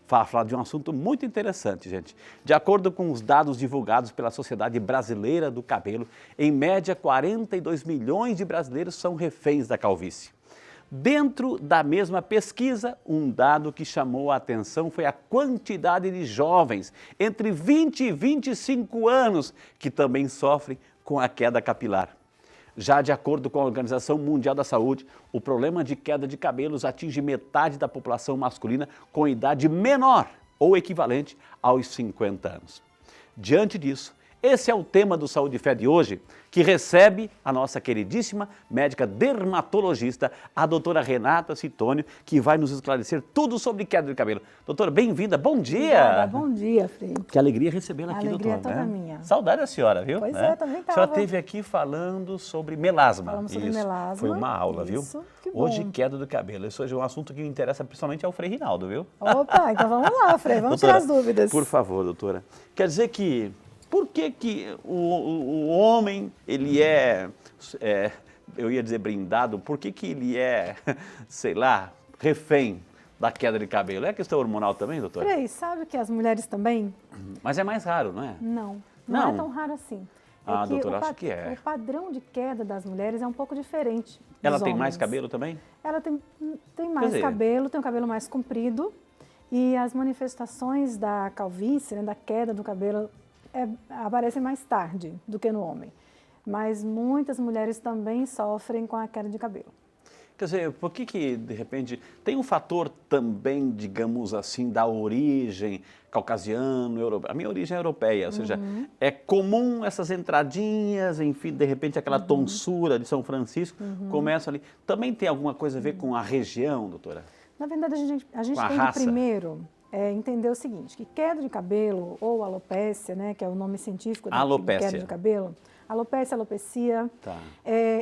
falar de um assunto muito interessante, gente. De acordo com os dados divulgados pela Sociedade Brasileira do Cabelo, em média 42 milhões de brasileiros são reféns da calvície. Dentro da mesma pesquisa, um dado que chamou a atenção foi a quantidade de jovens entre 20 e 25 anos que também sofrem com a queda capilar. Já de acordo com a Organização Mundial da Saúde, o problema de queda de cabelos atinge metade da população masculina com idade menor ou equivalente aos 50 anos. Diante disso, esse é o tema do Saúde e Fé de hoje, que recebe a nossa queridíssima médica dermatologista, a doutora Renata Citônio, que vai nos esclarecer tudo sobre queda de cabelo. Doutora, bem-vinda, bom dia! Obrigada, bom dia, Frei. Que alegria recebê-la aqui, doutora. A alegria é toda minha. Saudade da senhora, viu? Pois é, também estava. A senhora esteve aqui falando sobre melasma. Falamos sobre melasma. Foi uma aula, viu? Que bom. Hoje, queda do cabelo. Isso hoje é um assunto que me interessa principalmente ao Frei Rinaldo, viu? Opa, então vamos lá, Frei, vamos doutora, tirar as dúvidas. Por favor, doutora. Quer dizer que... Por que o homem, ele eu ia dizer brindado, por que ele é, sei lá, refém da queda de cabelo? É questão hormonal também, doutora? Frei, sabe que as mulheres também? Mas é mais raro, não é? Não é tão raro assim. Doutora, acho que é. O padrão de queda das mulheres é um pouco diferente dos Ela tem homens. mais cabelo também? Ela tem mais cabelo, tem um cabelo mais comprido e as manifestações da calvície, né, da queda do cabelo, aparecem mais tarde do que no homem, mas muitas mulheres também sofrem com a queda de cabelo. Quer dizer, por que de repente tem um fator também, digamos assim, da origem caucasiano, europeu? A minha origem é europeia, ou seja, é comum essas entradinhas, enfim, de repente aquela tonsura de São Francisco, começa ali. Também tem alguma coisa a ver com a região, doutora? Na verdade, a gente tem que primeiro entender o seguinte, que queda de cabelo ou alopécia, né, que é o nome científico da queda de cabelo, alopecia,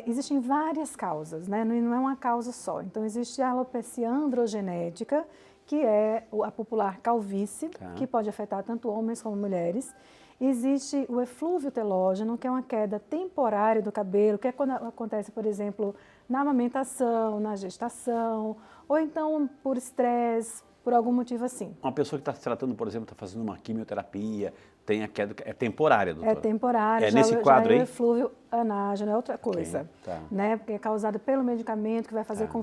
existem várias causas, né, não é uma causa só. Então, existe a alopecia androgenética, que é a popular calvície, que pode afetar tanto homens como mulheres. Existe o eflúvio telógeno, que é uma queda temporária do cabelo, que é quando acontece, por exemplo, na amamentação, na gestação, ou então por estresse, por algum motivo assim. Uma pessoa que está se tratando, por exemplo, está fazendo uma quimioterapia, tem a queda, é temporária, doutora? É temporária, nesse quadro aí? O eflúvio anágeno é outra coisa, né? Porque é causado pelo medicamento que vai fazer com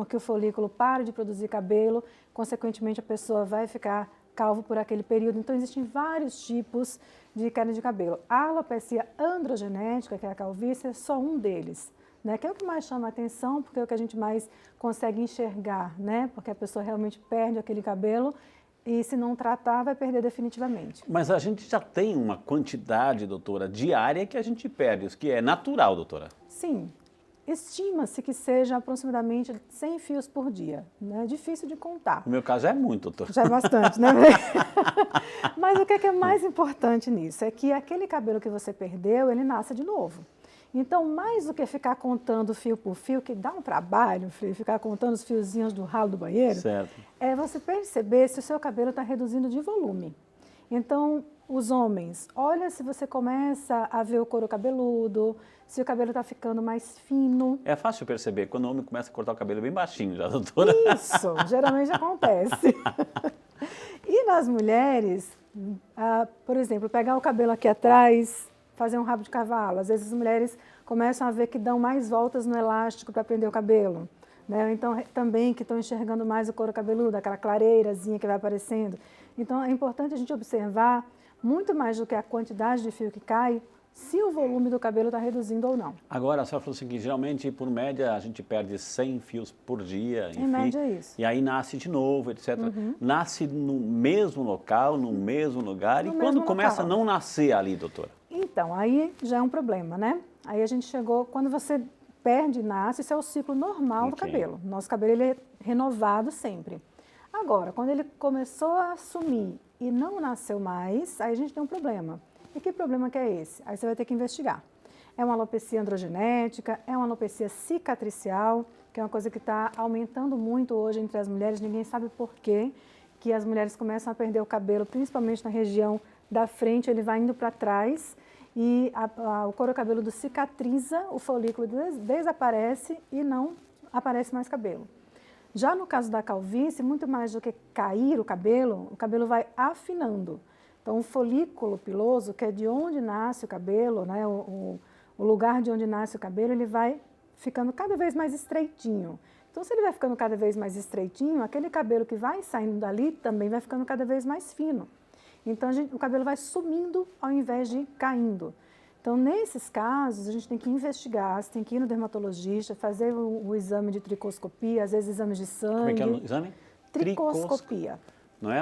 que o folículo pare de produzir cabelo, consequentemente a pessoa vai ficar calvo por aquele período. Então existem vários tipos de queda de cabelo. A alopecia androgenética, que é a calvície, é só um deles. Né, que é o que mais chama a atenção, porque é o que a gente mais consegue enxergar, né? Porque a pessoa realmente perde aquele cabelo e se não tratar vai perder definitivamente. Mas a gente já tem uma quantidade, doutora, diária que a gente perde, isso que é natural, doutora? Sim, estima-se que seja aproximadamente 100 fios por dia, né? É difícil de contar. No meu caso é muito, doutora. Já é bastante, né? Mas o que é mais importante nisso é que aquele cabelo que você perdeu, ele nasce de novo. Então, mais do que ficar contando fio por fio, que dá um trabalho, ficar contando os fiozinhos do ralo do banheiro, é você perceber se o seu cabelo está reduzindo de volume. Então, os homens, olha se você começa a ver o couro cabeludo, se o cabelo está ficando mais fino. É fácil perceber, quando o homem começa a cortar o cabelo bem baixinho já, doutora. Isso, geralmente acontece. E nas mulheres, por exemplo, pegar o cabelo aqui atrás, fazer um rabo de cavalo. Às vezes as mulheres começam a ver que dão mais voltas no elástico para prender o cabelo. Né? Então, também que estão enxergando mais o couro cabeludo, aquela clareirazinha que vai aparecendo. Então, é importante a gente observar, muito mais do que a quantidade de fio que cai, se o volume do cabelo está reduzindo ou não. Agora, a senhora falou assim que geralmente, por média, a gente perde 100 fios por dia, enfim. Em média é isso. E aí nasce de novo, etc. Nasce no mesmo local, no mesmo lugar. E quando começa a não nascer ali, doutora? Então, aí já é um problema, né? Aí a gente chegou, quando você perde e nasce, isso é o ciclo normal do cabelo. Nosso cabelo ele é renovado sempre. Agora, quando ele começou a sumir e não nasceu mais, aí a gente tem um problema. E que problema que é esse? Aí você vai ter que investigar. É uma alopecia androgenética, é uma alopecia cicatricial, que é uma coisa que está aumentando muito hoje entre as mulheres, ninguém sabe por quê, que as mulheres começam a perder o cabelo, principalmente na região da frente, ele vai indo para trás e o couro cabeludo cicatriza, o folículo desaparece e não aparece mais cabelo. Já no caso da calvície, muito mais do que cair o cabelo vai afinando. Então, o folículo piloso, que é de onde nasce o cabelo, né, o lugar de onde nasce o cabelo, ele vai ficando cada vez mais estreitinho. Então, se ele vai ficando cada vez mais estreitinho, aquele cabelo que vai saindo dali também vai ficando cada vez mais fino. Então, o cabelo vai sumindo ao invés de caindo. Então, nesses casos, a gente tem que investigar, você tem que ir no dermatologista, fazer o exame de tricoscopia, às vezes exames de sangue. Como é que é o exame? Tricoscopia. Não é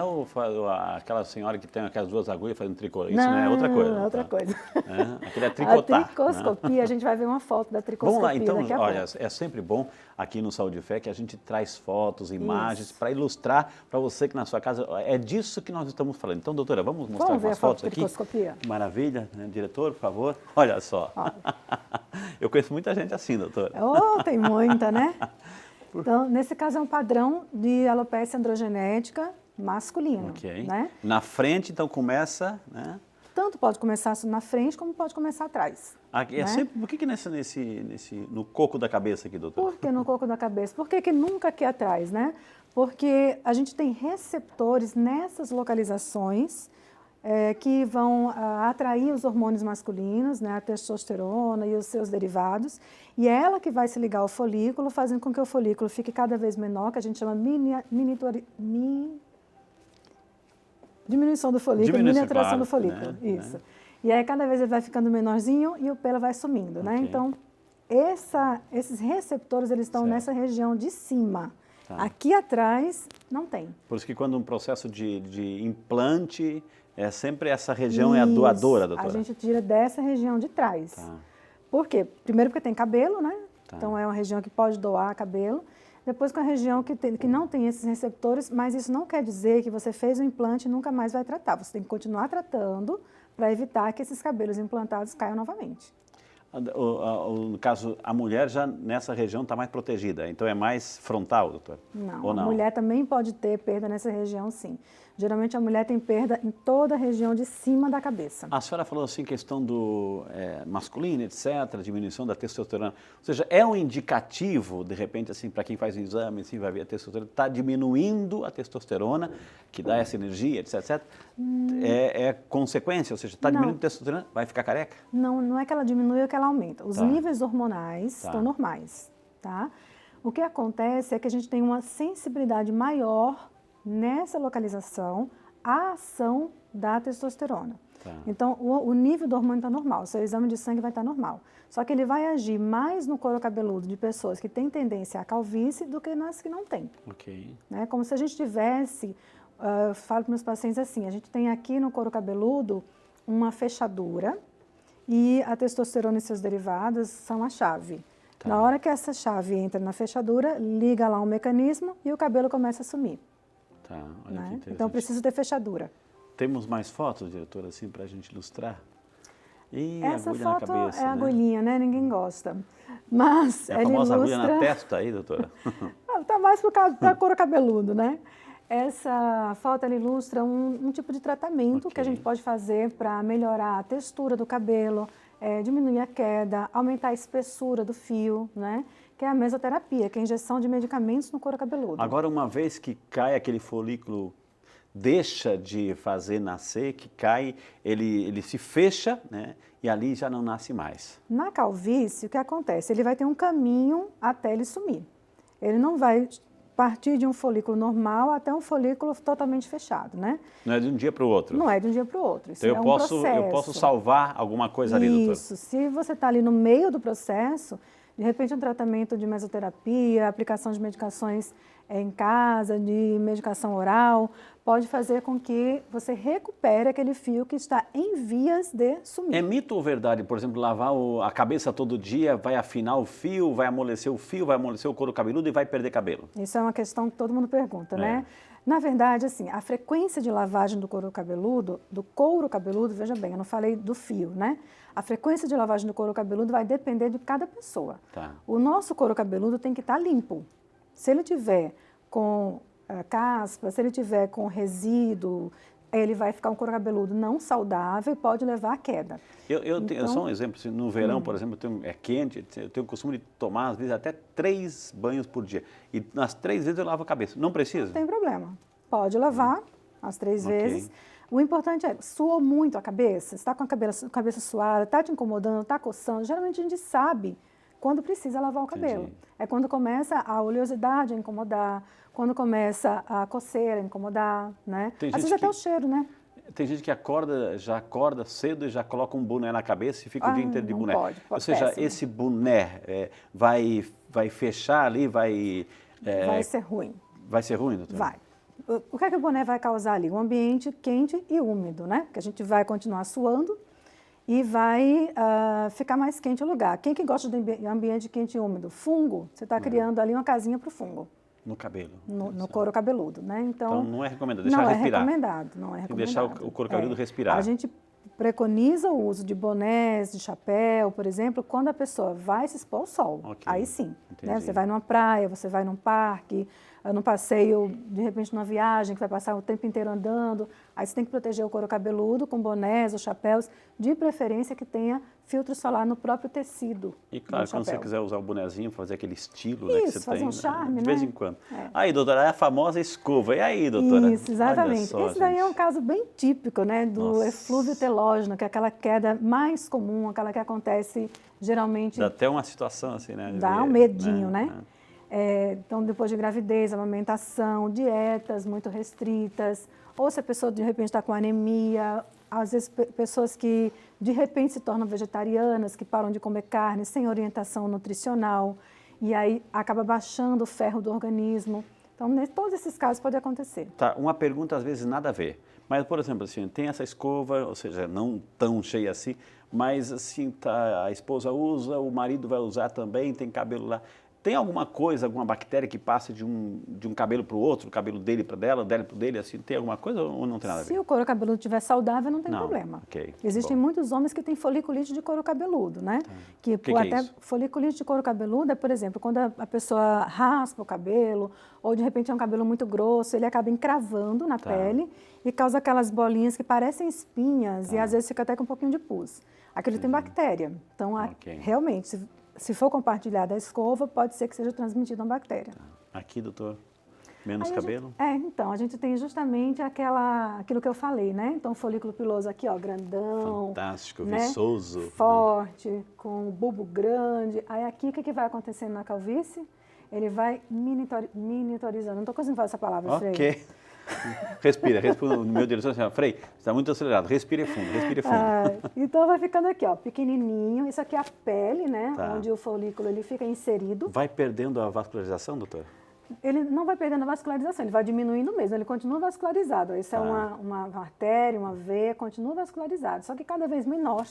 aquela senhora que tem aquelas duas agulhas fazendo tricô, isso não é outra coisa. Não, é outra coisa. Aquele é tricotar. A tricoscopia, a gente vai ver uma foto da tricoscopia. Vamos lá, então, olha, pouco. é sempre bom aqui no Saúde e Fé que a gente traz fotos, imagens, para ilustrar para você que na sua casa, é disso que nós estamos falando. Então, doutora, vamos mostrar umas fotos aqui? Tricoscopia? Que maravilha, né? Diretor, por favor. Olha só. Eu conheço muita gente assim, doutora. Oh, tem muita, né? Então, nesse caso é um padrão de alopecia androgenética masculino. Ok. Né? Na frente, então, começa, né? Tanto pode começar na frente, como pode começar atrás. Aqui, né? Sempre, por que no coco da cabeça aqui, doutor? Por que no coco da cabeça? Por que nunca aqui atrás, né? Porque a gente tem receptores nessas localizações que vão atrair os hormônios masculinos, né? A testosterona e os seus derivados, e é ela que vai se ligar ao folículo, fazendo com que o folículo fique cada vez menor, que a gente chama diminuição do folículo, miniaturação do folículo, né? Isso. E aí cada vez ele vai ficando menorzinho e o pelo vai sumindo, né? Então, esses receptores, eles estão nessa região de cima. Tá. Aqui atrás, não tem. Por isso que quando um processo de implante, sempre essa região é a doadora, doutora? A gente tira dessa região de trás. Tá. Por quê? Primeiro porque tem cabelo, né? Tá. Então, é uma região que pode doar cabelo. Depois com a região que não tem esses receptores, mas isso não quer dizer que você fez o implante e nunca mais vai tratar. Você tem que continuar tratando para evitar que esses cabelos implantados caiam novamente. No caso, a mulher já nessa região está mais protegida, então é mais frontal, doutor? Não, a mulher também pode ter perda nessa região, sim. Geralmente a mulher tem perda em toda a região de cima da cabeça. A senhora falou assim, questão do masculino, etc., diminuição da testosterona. Ou seja, é um indicativo, de repente, assim, para quem faz o exame, assim, vai ver a testosterona, está diminuindo a testosterona, que dá essa energia, etc. É consequência, ou seja, está diminuindo a testosterona, vai ficar careca? Não, não é que ela diminui, é que ela aumenta. Os níveis hormonais estão normais, tá? O que acontece é que a gente tem uma sensibilidade maior nessa localização à ação da testosterona. Tá. Então, o nível do hormônio está normal, o seu exame de sangue vai estar normal. Só que ele vai agir mais no couro cabeludo de pessoas que têm tendência à calvície do que nas que não têm. Ok. Né? Como se a gente tivesse, eu falo para meus pacientes assim, a gente tem aqui no couro cabeludo uma fechadura e a testosterona e seus derivados são a chave. Tá. Na hora que essa chave entra na fechadura, liga lá um mecanismo e o cabelo começa a sumir. Tá, olha que interessante. Então, preciso ter fechadura. Temos mais fotos, diretora, assim, para a gente ilustrar? Essa agulha foto na cabeça, é a agulhinha, né? Ninguém gosta. Mas a famosa agulha na testa aí, doutora? Está mais para couro cabeludo, né? Essa foto ela ilustra um tipo de tratamento que a gente pode fazer para melhorar a textura do cabelo, diminuir a queda, aumentar a espessura do fio, né? Que é a mesoterapia, que é a injeção de medicamentos no couro cabeludo. Agora, uma vez que cai aquele folículo, deixa de fazer nascer, que cai, ele se fecha, né? E ali já não nasce mais. Na calvície, o que acontece? Ele vai ter um caminho até ele sumir. Ele não vai partir de um folículo normal até um folículo totalmente fechado, né? Não é de um dia para o outro? Não é de um dia para o outro. Isso então eu posso salvar alguma coisa ali, doutor? Isso. Se você está ali no meio do processo, de repente um tratamento de mesoterapia, aplicação de medicações em casa, de medicação oral, pode fazer com que você recupere aquele fio que está em vias de sumir. É mito ou verdade? Por exemplo, lavar a cabeça todo dia vai afinar o fio, vai amolecer o couro cabeludo e vai perder cabelo? Isso é uma questão que todo mundo pergunta, né? Na verdade, assim, a frequência de lavagem do couro cabeludo, veja bem, eu não falei do fio, né? A frequência de lavagem do couro cabeludo vai depender de cada pessoa. Tá. O nosso couro cabeludo tem que estar limpo. Se ele tiver com caspa, se ele tiver com resíduo, ele vai ficar um couro cabeludo não saudável e pode levar à queda. Eu só um exemplo, assim, no verão, por exemplo, é quente, eu tenho o costume de tomar, às vezes, até 3 banhos por dia. E nas 3 vezes eu lavo a cabeça. Não precisa? Não tem problema. Pode lavar as 3 vezes. O importante é, suou muito a cabeça, está com a cabeça suada, está te incomodando, está coçando. Geralmente a gente sabe quando precisa lavar o cabelo. É quando começa a oleosidade a incomodar, quando começa a coceira a incomodar, né? Às vezes até o cheiro, né? Tem gente que já acorda cedo e já coloca um boné na cabeça e fica o dia inteiro de boné. Pode, Ou seja, péssimo. Esse boné vai fechar ali, vai ser ruim. Vai ser ruim, doutora? Vai. O que é que o boné vai causar ali? Um ambiente quente e úmido, né? Porque a gente vai continuar suando e vai ficar mais quente o lugar. Quem que gosta de ambiente quente e úmido? Fungo. Você está criando ali uma casinha para o fungo. No cabelo. No couro cabeludo, né? Então não é recomendado, deixar respirar. Não é recomendado. Tem que deixar o couro cabeludo respirar. A gente preconiza o uso de bonés, de chapéu, por exemplo, quando a pessoa vai se expor ao sol. Aí sim. Né? Você vai numa praia, você vai num parque, num passeio, de repente numa viagem, que vai passar o tempo inteiro andando. Aí você tem que proteger o couro cabeludo com bonés ou chapéus, de preferência que tenha filtro solar no próprio tecido. E claro, quando você quiser usar o bonezinho, fazer aquele estilo, né, que você fazer tem, um charme, de vez em quando. Aí, doutora, é a famosa escova. E aí, doutora? Isso, exatamente. Só, esse daí é um caso bem típico, né, do eflúvio telógeno, que é aquela queda mais comum, aquela que acontece geralmente... Dá até uma situação assim, né? Dá um medinho, né? Então, depois de gravidez, amamentação, dietas muito restritas, ou se a pessoa de repente está com anemia, às vezes pessoas que de repente se tornam vegetarianas, que param de comer carne sem orientação nutricional, e aí acaba baixando o ferro do organismo. Então, todos esses casos podem acontecer. Tá, uma pergunta às vezes nada a ver, mas, por exemplo, assim, tem essa escova, ou seja, não tão cheia assim, mas assim, tá, a esposa usa, o marido vai usar também, tem cabelo lá. Tem alguma coisa, alguma bactéria que passa de um cabelo para o outro, do cabelo dele para dela para o dele, assim, tem alguma coisa ou não tem nada a ver? Se o couro cabeludo estiver saudável, não tem problema. Existem muitos homens que têm foliculite de couro cabeludo, né? Que é isso? Foliculite de couro cabeludo é, por exemplo, quando a pessoa raspa o cabelo, ou de repente é um cabelo muito grosso, ele acaba encravando na pele e causa aquelas bolinhas que parecem espinhas e às vezes fica até com um pouquinho de pus. Aquilo tem bactéria. Então, realmente, se for compartilhada a escova, pode ser que seja transmitida uma bactéria. Aqui, doutor, menos cabelo? Então, a gente tem justamente aquilo que eu falei, né? Então, o folículo piloso aqui, ó, grandão. Fantástico, né? viçoso. Forte, com o bulbo grande. Aí aqui, o que vai acontecendo na calvície? Ele vai miniaturizando. Não estou conseguindo falar essa palavra, Frei. Ok. Respira, o meu diretor assim, Frei, você está muito acelerado, respire fundo, respire fundo. Então vai ficando aqui, ó, pequenininho, isso aqui é a pele, né, onde o folículo ele fica inserido. Vai perdendo a vascularização, doutor? Ele não vai perdendo a vascularização, ele vai diminuindo mesmo, ele continua vascularizado. Isso é uma artéria, uma veia, continua vascularizado, só que cada vez menor.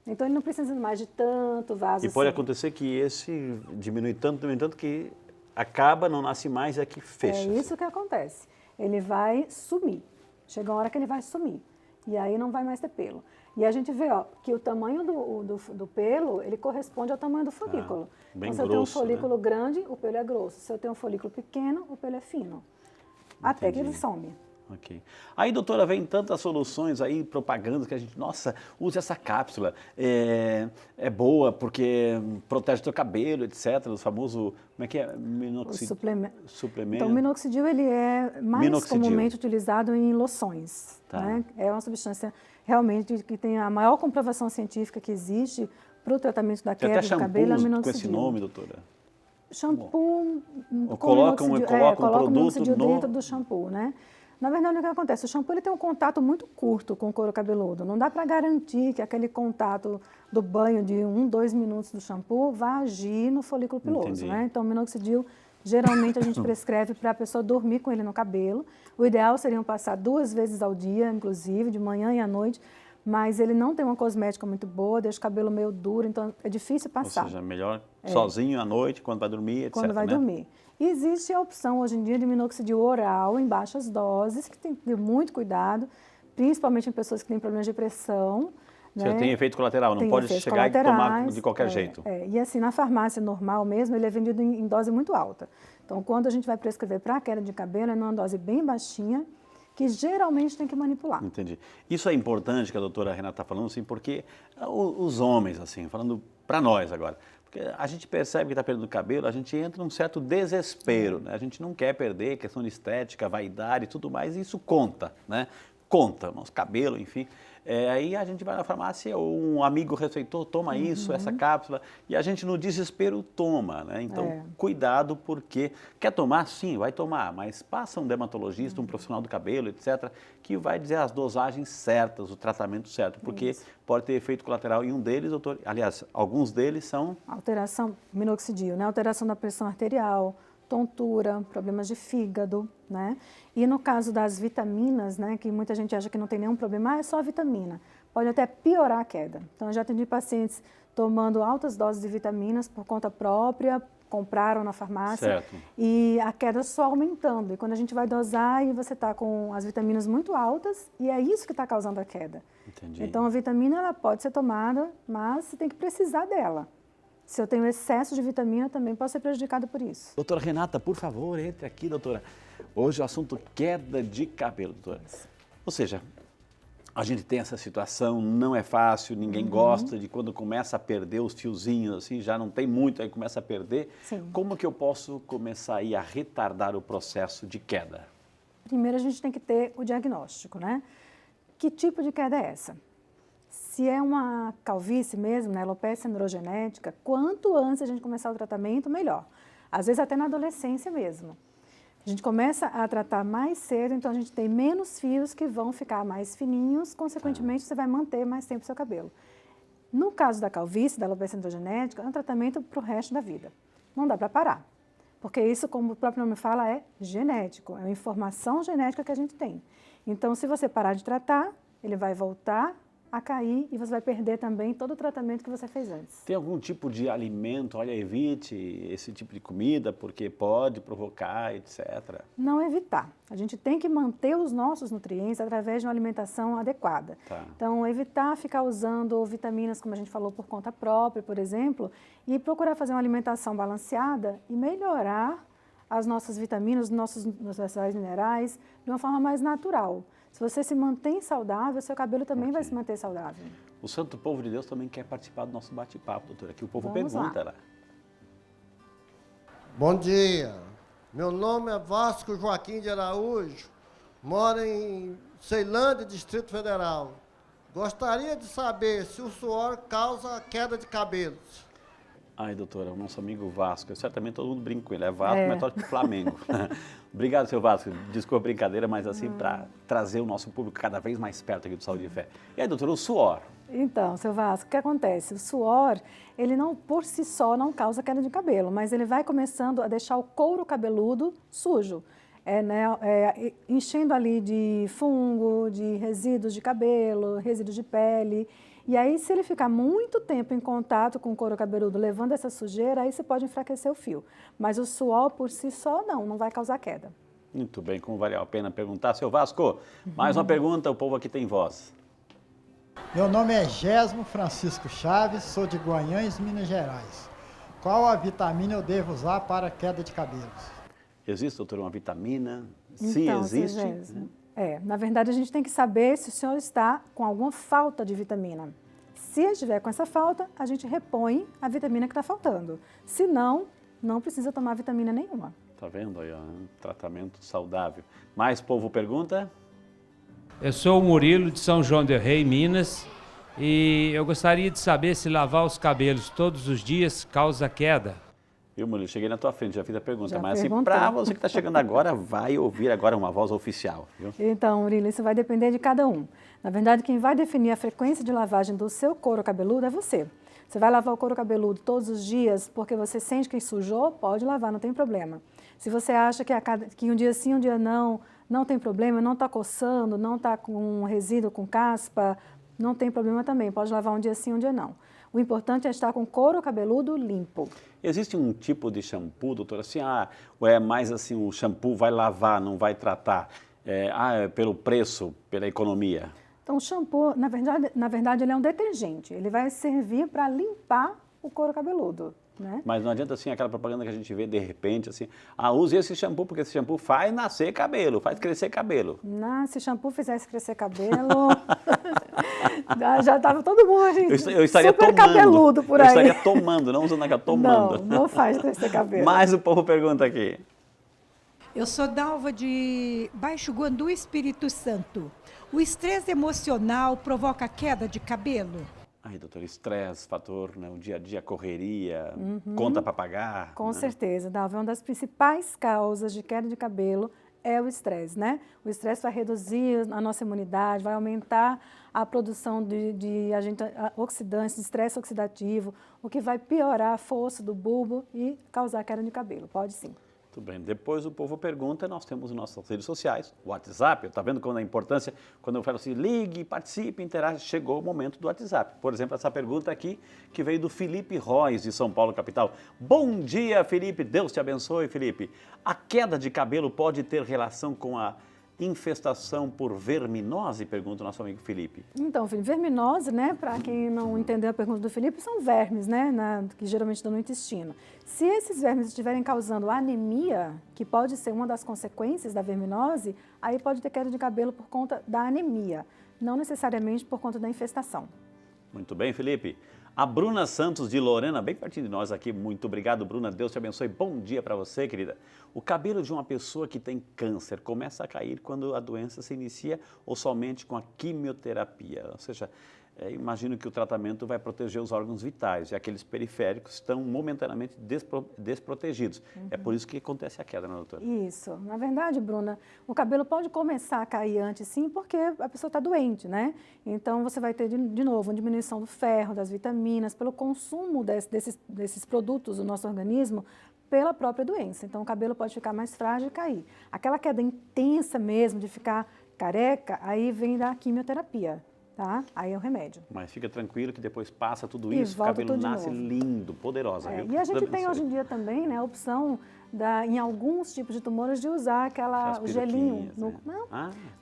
Então ele não precisa mais de tanto vaso. E pode acontecer que esse diminui tanto que acaba, não nasce mais e aqui fecha. É isso que acontece. Ele vai sumir. Chega uma hora que ele vai sumir. E aí não vai mais ter pelo. E a gente vê, ó, que o tamanho do pelo, ele corresponde ao tamanho do folículo. Bem então, se eu grosso, tenho um folículo grande, o pelo é grosso. Se eu tenho um folículo pequeno, o pelo é fino. Até que ele some. Ok. Aí, doutora, vem tantas soluções aí, propagandas que a gente, nossa, use essa cápsula, é boa porque protege o teu cabelo, etc. O famoso, como é que é? Suplemento. Suplemento. Então, o minoxidil, ele é mais comumente utilizado em loções. Né? É uma substância realmente que tem a maior comprovação científica que existe para o tratamento da queda do cabelo, é o minoxidil. Com esse nome, doutora? Shampoo, coloca um produto o minoxidil dentro do shampoo, né? Na verdade, o que acontece? O shampoo ele tem um contato muito curto com o couro cabeludo. Não dá para garantir que aquele contato do banho de 2 minutos do shampoo vai agir no folículo piloso. Né? Então, o minoxidil, geralmente, a gente prescreve para a pessoa dormir com ele no cabelo. O ideal seria passar 2 vezes ao dia, inclusive, de manhã e à noite. Mas ele não tem uma cosmética muito boa, deixa o cabelo meio duro, então é difícil passar. Ou seja, melhor sozinho à noite, quando vai dormir, etc. Quando vai dormir. E existe a opção hoje em dia de minoxidil oral em baixas doses, que tem que ter muito cuidado, principalmente em pessoas que têm problemas de pressão. Né? Tem efeito colateral, não pode chegar e tomar de qualquer jeito. E assim, na farmácia normal mesmo, ele é vendido em dose muito alta. Então, quando a gente vai prescrever para a queda de cabelo, é numa dose bem baixinha, que geralmente tem que manipular. Entendi. Isso é importante que a doutora Renata está falando, assim, porque os homens, assim, falando para nós agora, porque a gente percebe que está perdendo cabelo, a gente entra num certo desespero, né? A gente não quer perder, questão de estética, vaidade e tudo mais, e isso conta, né? Conta, nosso cabelo, enfim. Aí a gente vai na farmácia, um amigo receitou, toma isso, essa cápsula, e a gente no desespero toma, né? Então, cuidado, porque quer tomar? Sim, vai tomar, mas passa um dermatologista, um profissional do cabelo, etc., que vai dizer as dosagens certas, o tratamento certo, porque pode ter efeito colateral em um deles, doutor, aliás, alguns deles são... Alteração, minoxidil, né? Alteração da pressão arterial, tontura, problemas de fígado, né? E no caso das vitaminas, né, que muita gente acha que não tem nenhum problema, é só vitamina. Pode até piorar a queda. Então, eu já atendi pacientes tomando altas doses de vitaminas por conta própria, compraram na farmácia, e a queda só aumentando. E quando a gente vai dosar, e você está com as vitaminas muito altas, e é isso que está causando a queda. Entendi. Então, a vitamina ela pode ser tomada, mas você tem que precisar dela. Se eu tenho excesso de vitamina, também posso ser prejudicado por isso. Doutora Renata, por favor, entre aqui, doutora. Hoje o assunto queda de cabelo, doutora. Ou seja, a gente tem essa situação, não é fácil, ninguém gosta de quando começa a perder os fiozinhos, assim, já não tem muito, aí começa a perder. Sim. Como que eu posso começar aí a retardar o processo de queda? Primeiro a gente tem que ter o diagnóstico, né? Que tipo de queda é essa? Se é uma calvície mesmo, né, alopecia androgenética, quanto antes a gente começar o tratamento, melhor. Às vezes até na adolescência mesmo. A gente começa a tratar mais cedo, então a gente tem menos fios que vão ficar mais fininhos, consequentemente você vai manter mais tempo o seu cabelo. No caso da calvície, da alopecia androgenética, é um tratamento para o resto da vida. Não dá para parar, porque isso, como o próprio nome fala, é genético, é uma informação genética que a gente tem. Então, se você parar de tratar, ele vai voltar a cair e você vai perder também todo o tratamento que você fez antes. Tem algum tipo de alimento, olha, evite esse tipo de comida porque pode provocar, etc. Não evitar. A gente tem que manter os nossos nutrientes através de uma alimentação adequada. Então, evitar ficar usando vitaminas, como a gente falou, por conta própria, por exemplo, e procurar fazer uma alimentação balanceada e melhorar as nossas vitaminas, os nossos sais minerais de uma forma mais natural. Se você se mantém saudável, seu cabelo também vai se manter saudável. O Santo Povo de Deus também quer participar do nosso bate-papo, doutora. Aqui o povo Vamos pergunta lá. Bom dia. Meu nome é Vasco Joaquim de Araújo, moro em Ceilândia, Distrito Federal. Gostaria de saber se o suor causa queda de cabelos. Ai, doutora, o nosso amigo Vasco, certamente todo mundo brinca com ele, é Vasco, mas torce pro Flamengo. Obrigado, seu Vasco, desculpa a brincadeira, mas assim, para trazer o nosso público cada vez mais perto aqui do Saúde e Fé. E aí, doutora, o suor? Então, seu Vasco, o que acontece? O suor, ele não, por si só, não causa queda de cabelo, mas ele vai começando a deixar o couro cabeludo sujo. Enchendo ali de fungo, de resíduos de cabelo, resíduos de pele. E aí, se ele ficar muito tempo em contato com o couro cabeludo, levando essa sujeira, aí você pode enfraquecer o fio. Mas o suor, por si só, não vai causar queda. Muito bem, como valeu a pena perguntar. Seu Vasco, mais uma pergunta, o povo aqui tem voz. Meu nome é Gésimo Francisco Chaves, sou de Guanhães, Minas Gerais. Qual a vitamina eu devo usar para queda de cabelos? Existe, doutora, uma vitamina? Sim, então, existe. Na verdade, a gente tem que saber se o senhor está com alguma falta de vitamina. Se estiver com essa falta, a gente repõe a vitamina que está faltando. Se não, não precisa tomar vitamina nenhuma. Tá vendo aí, ó, um tratamento saudável. Mais povo pergunta? Eu sou o Murilo de São João del Rei, Minas, e eu gostaria de saber se lavar os cabelos todos os dias causa queda. Viu, Murilo? Cheguei na tua frente, já fiz a pergunta, mas assim, para você que está chegando agora, vai ouvir agora uma voz oficial, viu? Então, Murilo, isso vai depender de cada um. Na verdade, quem vai definir a frequência de lavagem do seu couro cabeludo é você. Você vai lavar o couro cabeludo todos os dias porque você sente que sujou, pode lavar, não tem problema. Se você acha que um dia sim, um dia não tem problema, não está coçando, não está com resíduo, com caspa, não tem problema também, pode lavar um dia sim, um dia não. O importante é estar com o couro cabeludo limpo. Existe um tipo de shampoo, doutora, assim, ou é mais assim, o shampoo vai lavar, não vai tratar, pelo preço, pela economia? Então, o shampoo, na verdade, ele é um detergente, ele vai servir para limpar o couro cabeludo. Né? Mas não adianta assim aquela propaganda que a gente vê de repente, assim, use esse shampoo, porque esse shampoo faz nascer cabelo, faz crescer cabelo. Não, se shampoo fizesse crescer cabelo, já estava todo mundo eu estaria super tomando, cabeludo por aí. Eu estaria tomando, não usando aquela, tomando. Não faz crescer cabelo. Mas o povo pergunta aqui. Eu sou Dalva de Baixo Guandu, Espírito Santo. O estresse emocional provoca queda de cabelo? Ai, doutor, estresse, fator, né, o dia a dia, correria, conta para pagar. Com certeza, Dalva, uma das principais causas de queda de cabelo é o estresse, né? O estresse vai reduzir a nossa imunidade, vai aumentar a produção de agentes oxidantes, de estresse oxidativo, o que vai piorar a força do bulbo e causar queda de cabelo, pode sim. Muito bem. Depois o povo pergunta, nós temos nossas redes sociais, o WhatsApp, está vendo como a importância, quando eu falo assim, ligue, participe, interaja, chegou o momento do WhatsApp. Por exemplo, essa pergunta aqui, que veio do Felipe Reis, de São Paulo, capital. Bom dia, Felipe, Deus te abençoe, Felipe. A queda de cabelo pode ter relação com a infestação por verminose? Pergunta o nosso amigo Felipe. Então, Felipe, verminose, né, para quem não entendeu a pergunta do Felipe, são vermes, né, que geralmente estão no intestino. Se esses vermes estiverem causando anemia, que pode ser uma das consequências da verminose, aí pode ter queda de cabelo por conta da anemia, não necessariamente por conta da infestação. Muito bem, Felipe. A Bruna Santos de Lorena, bem pertinho de nós aqui, muito obrigado, Bruna, Deus te abençoe, bom dia para você, querida. O cabelo de uma pessoa que tem câncer começa a cair quando a doença se inicia ou somente com a quimioterapia? Ou seja, imagino que o tratamento vai proteger os órgãos vitais e aqueles periféricos estão momentaneamente desprotegidos. É por isso que acontece a queda, né, doutora? Isso. Na verdade, Bruna, o cabelo pode começar a cair antes, sim, porque a pessoa está doente, né? Então, você vai ter, de novo, uma diminuição do ferro, das vitaminas, pelo consumo desses produtos do nosso organismo, pela própria doença. Então, o cabelo pode ficar mais frágil e cair. Aquela queda intensa mesmo, de ficar careca, aí vem da quimioterapia. Tá? Aí é o remédio. Mas fica tranquilo que depois passa tudo isso, o cabelo nasce lindo, poderosa. Viu? E a gente tem hoje em dia também, né, a opção, em alguns tipos de tumores, de usar o gelinho.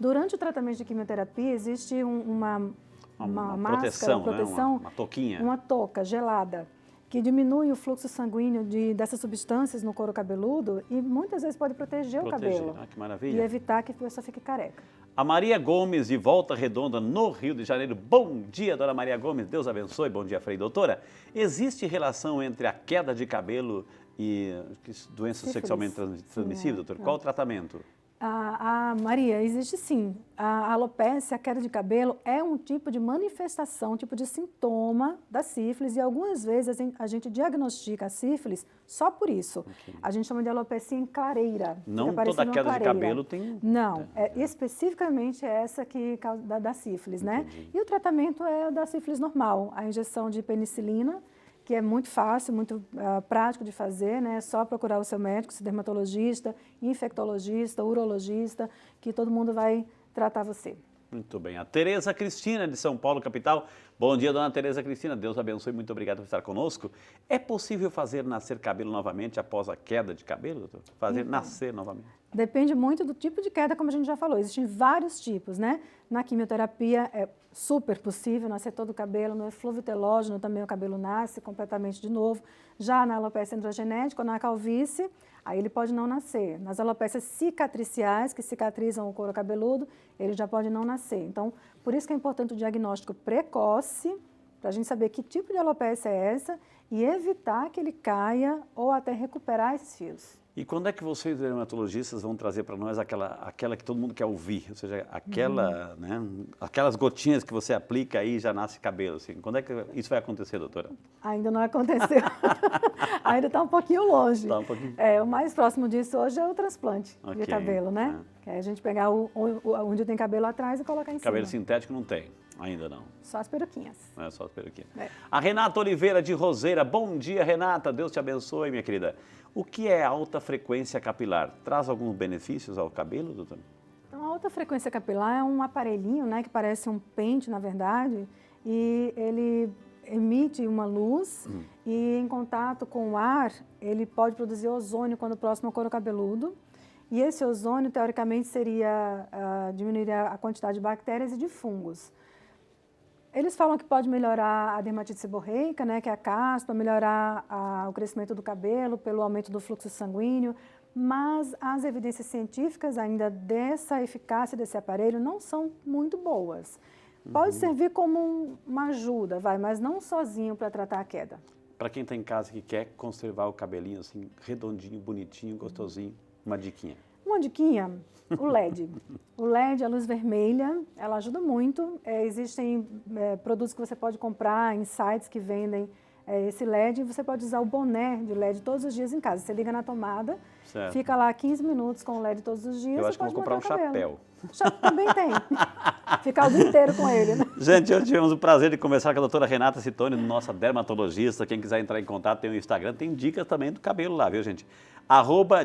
Durante o tratamento de quimioterapia, existe uma máscara, uma proteção, uma touquinha. Uma touca gelada, que diminui o fluxo sanguíneo dessas substâncias no couro cabeludo e muitas vezes pode proteger o cabelo. Que maravilha. E evitar que a pessoa fique careca. A Maria Gomes, de Volta Redonda, no Rio de Janeiro. Bom dia, dona Maria Gomes. Deus abençoe. Bom dia, Frei. Doutora, existe relação entre a queda de cabelo e doenças sexualmente transmissíveis, doutor? Qual o tratamento? Maria, existe sim. A alopécia, a queda de cabelo, é um tipo de manifestação, um tipo de sintoma da sífilis e algumas vezes a gente diagnostica a sífilis só por isso. Okay. A gente chama de alopecia em clareira. Não toda queda de cabelo tem... Não, especificamente essa que causa da sífilis, né? E o tratamento é da sífilis normal, a injeção de penicilina, que é muito fácil, muito prático de fazer, né? É só procurar o seu médico, seu dermatologista, infectologista, urologista, que todo mundo vai tratar você. Muito bem. A Tereza Cristina, de São Paulo, capital. Bom dia, dona Tereza Cristina. Deus abençoe. Muito obrigado por estar conosco. É possível fazer nascer cabelo novamente após a queda de cabelo, doutor? Fazer nascer novamente? Depende muito do tipo de queda, como a gente já falou. Existem vários tipos, né? Na quimioterapia é super possível nascer todo o cabelo. No eflúvio telógeno também o cabelo nasce completamente de novo. Já na alopecia androgenética ou na calvície, aí ele pode não nascer. Nas alopécias cicatriciais, que cicatrizam o couro cabeludo, ele já pode não nascer. Então, por isso que é importante o diagnóstico precoce, para a gente saber que tipo de alopécia é essa e evitar que ele caia ou até recuperar esses fios. E quando é que vocês, dermatologistas, vão trazer para nós aquela que todo mundo quer ouvir? Ou seja, né, aquelas gotinhas que você aplica aí e já nasce cabelo. Assim. Quando é que isso vai acontecer, doutora? Ainda não aconteceu. Ainda está um pouquinho longe. Tá um pouquinho... o mais próximo disso hoje é o transplante de cabelo, né? Que é a gente pegar onde tem cabelo atrás e colocar em cima. Cabelo sintético não tem, ainda não. Só as peruquinhas. É, só as peruquinhas. A Renata Oliveira, de Roseira. Bom dia, Renata. Deus te abençoe, minha querida. O que é alta frequência capilar? Traz alguns benefícios ao cabelo, doutor? Então, a alta frequência capilar é um aparelhinho, né, que parece um pente, na verdade, e ele emite uma luz e, em contato com o ar, ele pode produzir ozônio quando próximo ao couro cabeludo. E esse ozônio, teoricamente, diminuiria a quantidade de bactérias e de fungos. Eles falam que pode melhorar a dermatite seborreica, né, que é a caspa, melhorar o crescimento do cabelo pelo aumento do fluxo sanguíneo, mas as evidências científicas ainda dessa eficácia desse aparelho não são muito boas. Pode servir como uma ajuda, mas não sozinho para tratar a queda. Para quem está em casa que quer conservar o cabelinho assim, redondinho, bonitinho, gostosinho, uma diquinha. Uma diquinha, o LED. O LED, a luz vermelha, ela ajuda muito. Existem produtos que você pode comprar em sites que vendem esse LED, e você pode usar o boné de LED todos os dias em casa. Você liga na tomada, fica lá 15 minutos com o LED todos os dias. Eu acho que vou comprar um chapéu. Também tem. Ficar o dia inteiro com ele, né? Gente, hoje tivemos o prazer de conversar com a doutora Renata Citone, nossa dermatologista. Quem quiser entrar em contato tem o Instagram, tem dicas também do cabelo lá, viu, gente?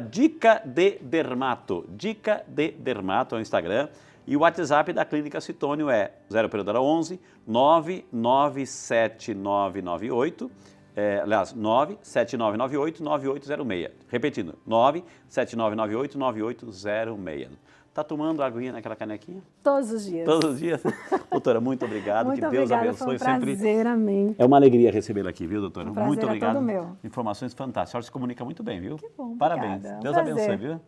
@Dica de Dermato. Dica de Dermato é o Instagram. E o WhatsApp da Clínica Citônio é 0 operadora 11 99798, aliás, 97998-9806. Repetindo, 97998-9806. Tá tomando aguinha naquela canequinha? Todos os dias. Todos os dias? Doutora, muito obrigado. Muito que Deus obrigada, abençoe foi um prazer, amém. É uma alegria recebê-la aqui, viu, doutora? Um prazer muito obrigado. É todo meu. Informações fantásticas. A senhora se comunica muito bem, viu? Que bom, Parabéns. obrigada. Deus abençoe, viu?